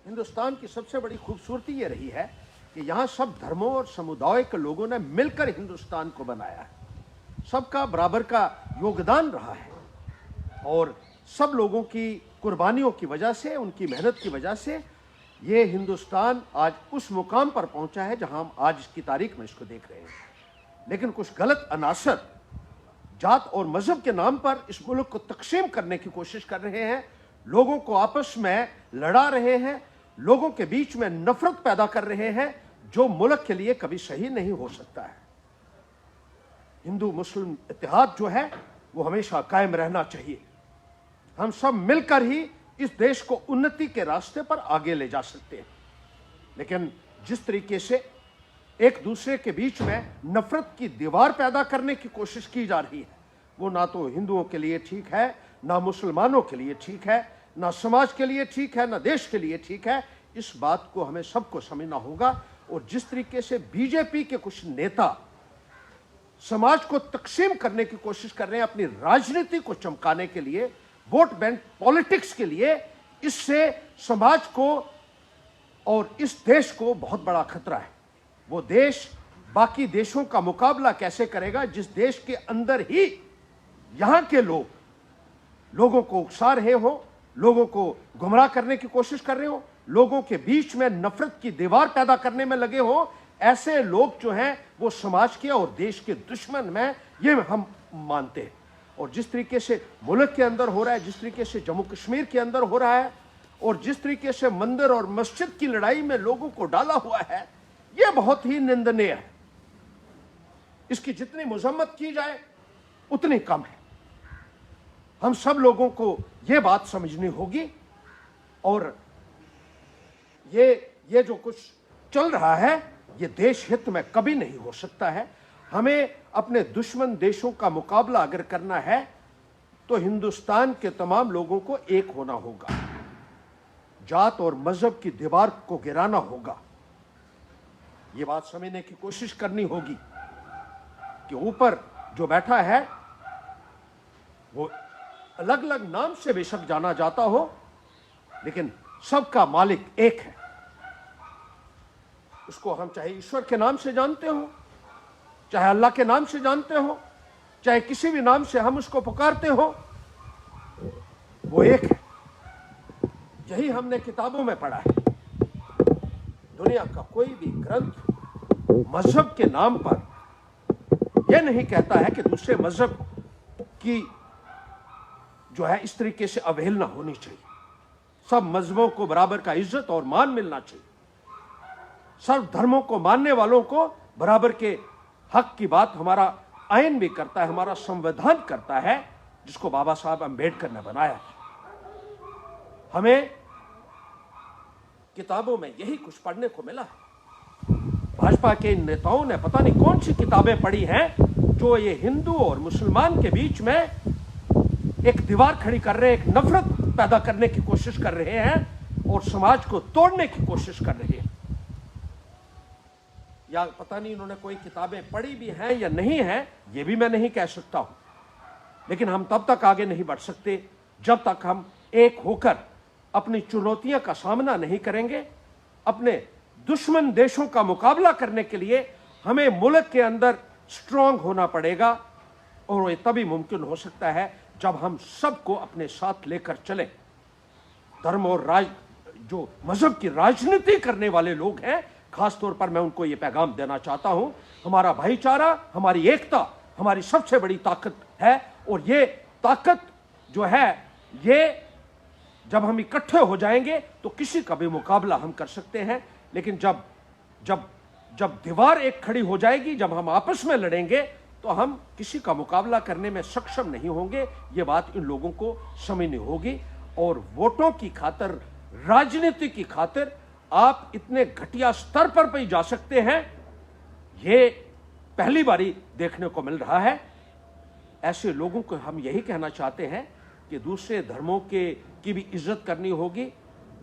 हिंदुस्तान की सबसे बड़ी खूबसूरती ये रही है कि यहाँ सब धर्मों और समुदाय के लोगों ने मिलकर हिंदुस्तान को बनाया है। सबका बराबर का योगदान रहा है और सब लोगों की कुर्बानियों की वजह से, उनकी मेहनत की वजह से ये हिंदुस्तान आज उस मुकाम पर पहुंचा है जहां हम आज की तारीख में इसको देख रहे हैं। लेकिन कुछ गलत अनासर जात और मजहब के नाम पर इस मुल्क को तकसीम करने की कोशिश कर रहे हैं, लोगों को आपस में लड़ा रहे हैं, लोगों के बीच में नफरत पैदा कर रहे हैं, जो मुल्क के लिए कभी सही नहीं हो सकता है। हिंदू मुस्लिम इत्तेहाद जो है वो हमेशा कायम रहना चाहिए। हम सब मिलकर ही इस देश को उन्नति के रास्ते पर आगे ले जा सकते हैं। लेकिन जिस तरीके से एक दूसरे के बीच में नफरत की दीवार पैदा करने की कोशिश की जा रही है, वो ना तो हिंदुओं के लिए ठीक है, ना मुसलमानों के लिए ठीक है, ना समाज के लिए ठीक है, ना देश के लिए ठीक है। इस बात को हमें सबको समझना होगा। और जिस तरीके से बीजेपी के कुछ नेता समाज को तकसीम करने की कोशिश कर रहे हैं अपनी राजनीति को चमकाने के लिए, वोट बैंक पॉलिटिक्स के लिए, इससे समाज को और इस देश को बहुत बड़ा खतरा है। वो देश बाकी देशों का मुकाबला कैसे करेगा जिस देश के अंदर ही यहां के लोगों को उकसा रहे हो, लोगों को गुमराह करने की कोशिश कर रहे हो, लोगों के बीच में नफरत की दीवार पैदा करने में लगे हो। ऐसे लोग जो हैं वो समाज के और देश के दुश्मन में, ये हम मानते हैं। और जिस तरीके से मुल्क के अंदर हो रहा है, जिस तरीके से जम्मू कश्मीर के अंदर हो रहा है, और जिस तरीके से मंदिर और मस्जिद की लड़ाई में लोगों को डाला हुआ है, यह बहुत ही निंदनीय है। इसकी जितनी मजम्मत की जाए उतनी कम है। हम सब लोगों को यह बात समझनी होगी। और ये जो कुछ चल रहा है ये देश हित में कभी नहीं हो सकता है। हमें अपने दुश्मन देशों का मुकाबला अगर करना है तो हिंदुस्तान के तमाम लोगों को एक होना होगा, जात और मजहब की दीवार को गिराना होगा। ये बात समझने की कोशिश करनी होगी कि ऊपर जो बैठा है वो अलग अलग नाम से बेशक जाना जाता हो, लेकिन सबका मालिक एक है। उसको हम चाहे ईश्वर के नाम से जानते हो, चाहे अल्लाह के नाम से जानते हो, चाहे किसी भी नाम से हम उसको पुकारते हो, वो एक है। यही हमने किताबों में पढ़ा है। दुनिया का कोई भी ग्रंथ मजहब के नाम पर यह नहीं कहता है कि दूसरे मजहब की जो है इस तरीके से अवहेलना होनी चाहिए। सब मजहबों को बराबर का इज्जत और मान मिलना चाहिए। सर्व धर्मों को मानने वालों को बराबर के हक की बात हमारा आईन भी करता है, हमारा संविधान करता है, जिसको बाबा साहब अंबेडकर ने बनाया। हमें किताबों में यही कुछ पढ़ने को मिला है। भाजपा के इन नेताओं ने पता नहीं कौन सी किताबें पढ़ी हैं जो ये हिंदू और मुसलमान के बीच में एक दीवार खड़ी कर रहे हैं, एक नफरत पैदा करने की कोशिश कर रहे हैं और समाज को तोड़ने की कोशिश कर रहे हैं। या पता नहीं इन्होंने कोई किताबें पढ़ी भी हैं या नहीं हैं, ये भी मैं नहीं कह सकता हूं। लेकिन हम तब तक आगे नहीं बढ़ सकते जब तक हम एक होकर अपनी चुनौतियों का सामना नहीं करेंगे। अपने दुश्मन देशों का मुकाबला करने के लिए हमें मुल्क के अंदर स्ट्रांग होना पड़ेगा और ये तभी मुमकिन हो सकता है जब हम सबको अपने साथ लेकर चलें। धर्म और जो मजहब की राजनीति करने वाले लोग हैं, खास तौर पर मैं उनको ये पैगाम देना चाहता हूं, हमारा भाईचारा, हमारी एकता हमारी सबसे बड़ी ताकत है। और ये ताकत जो है, ये जब हम इकट्ठे हो जाएंगे तो किसी का भी मुकाबला हम कर सकते हैं। लेकिन जब जब जब दीवार एक खड़ी हो जाएगी, जब हम आपस में लड़ेंगे, तो हम किसी का मुकाबला करने में सक्षम नहीं होंगे। ये बात इन लोगों को समझनी होगी। और वोटों की खातिर, राजनीति की खातिर आप इतने घटिया स्तर पर भी जा सकते हैं, ये पहली बारी देखने को मिल रहा है। ऐसे लोगों को हम यही कहना चाहते हैं कि दूसरे धर्मों की भी इज्जत करनी होगी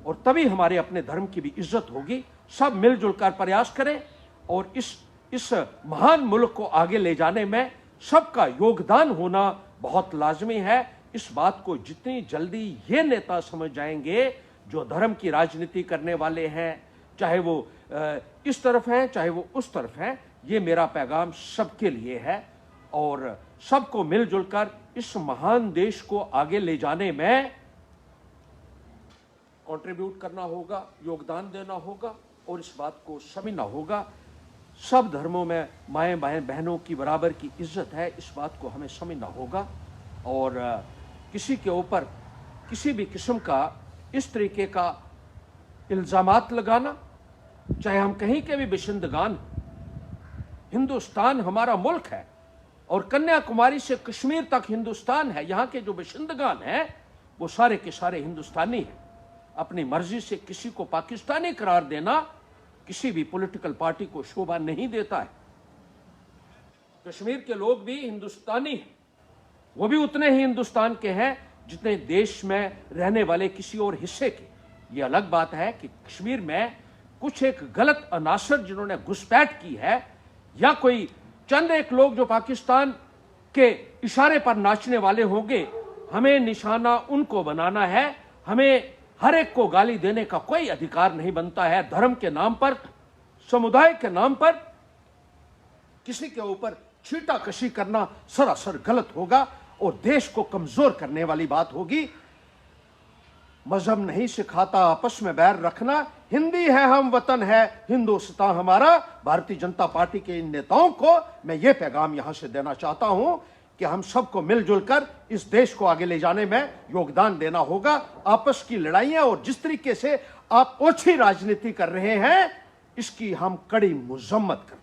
और तभी हमारे अपने धर्म की भी इज्जत होगी। सब मिलजुल कर प्रयास करें और इस महान मुल्क को आगे ले जाने में सबका योगदान होना बहुत लाजमी है। इस बात को जितनी जल्दी ये नेता समझ जाएंगे जो धर्म की राजनीति करने वाले हैं, चाहे वो इस तरफ हैं चाहे वो उस तरफ हैं, ये मेरा पैगाम सबके लिए है और सबको मिलजुल कर इस महान देश को आगे ले जाने में कंट्रीब्यूट करना होगा, योगदान देना होगा और इस बात को समझना होगा सब धर्मों में माएँ बहनों की बराबर की इज्जत है, इस बात को हमें समझना होगा। और किसी के ऊपर किसी भी किस्म का इस तरीके का इल्ज़ामात लगाना, चाहे हम कहीं के भी बिशिंदगान, हिंदुस्तान हमारा मुल्क है और कन्याकुमारी से कश्मीर तक हिंदुस्तान है। यहाँ के जो बिशिंदगान हैं वो सारे के सारे हिंदुस्तानी हैं। अपनी मर्जी से किसी को पाकिस्तानी करार देना किसी भी पॉलिटिकल पार्टी को शोभा नहीं देता है। कश्मीर के लोग भी हिंदुस्तानी हैं, वो भी उतने ही हिंदुस्तान के हैं जितने देश में रहने वाले किसी और हिस्से के। ये अलग बात है कि कश्मीर में कुछ एक गलत अनासर जिन्होंने घुसपैठ की है या कोई चंद एक लोग जो पाकिस्तान के इशारे पर नाचने वाले होंगे, हमें निशाना उनको बनाना है। हमें हर एक को गाली देने का कोई अधिकार नहीं बनता है। धर्म के नाम पर, समुदाय के नाम पर किसी के ऊपर छीटाकशी करना सरासर गलत होगा और देश को कमजोर करने वाली बात होगी। मजहब नहीं सिखाता आपस में बैर रखना, हिंदी है हम, वतन है हिंदुस्तान हमारा। भारतीय जनता पार्टी के इन नेताओं को मैं ये पैगाम यहां से देना चाहता हूं कि हम सबको मिलजुल कर इस देश को आगे ले जाने में योगदान देना होगा। आपस की लड़ाइयां और जिस तरीके से आप ओछी राजनीति कर रहे हैं, इसकी हम कड़ी मजम्मत कर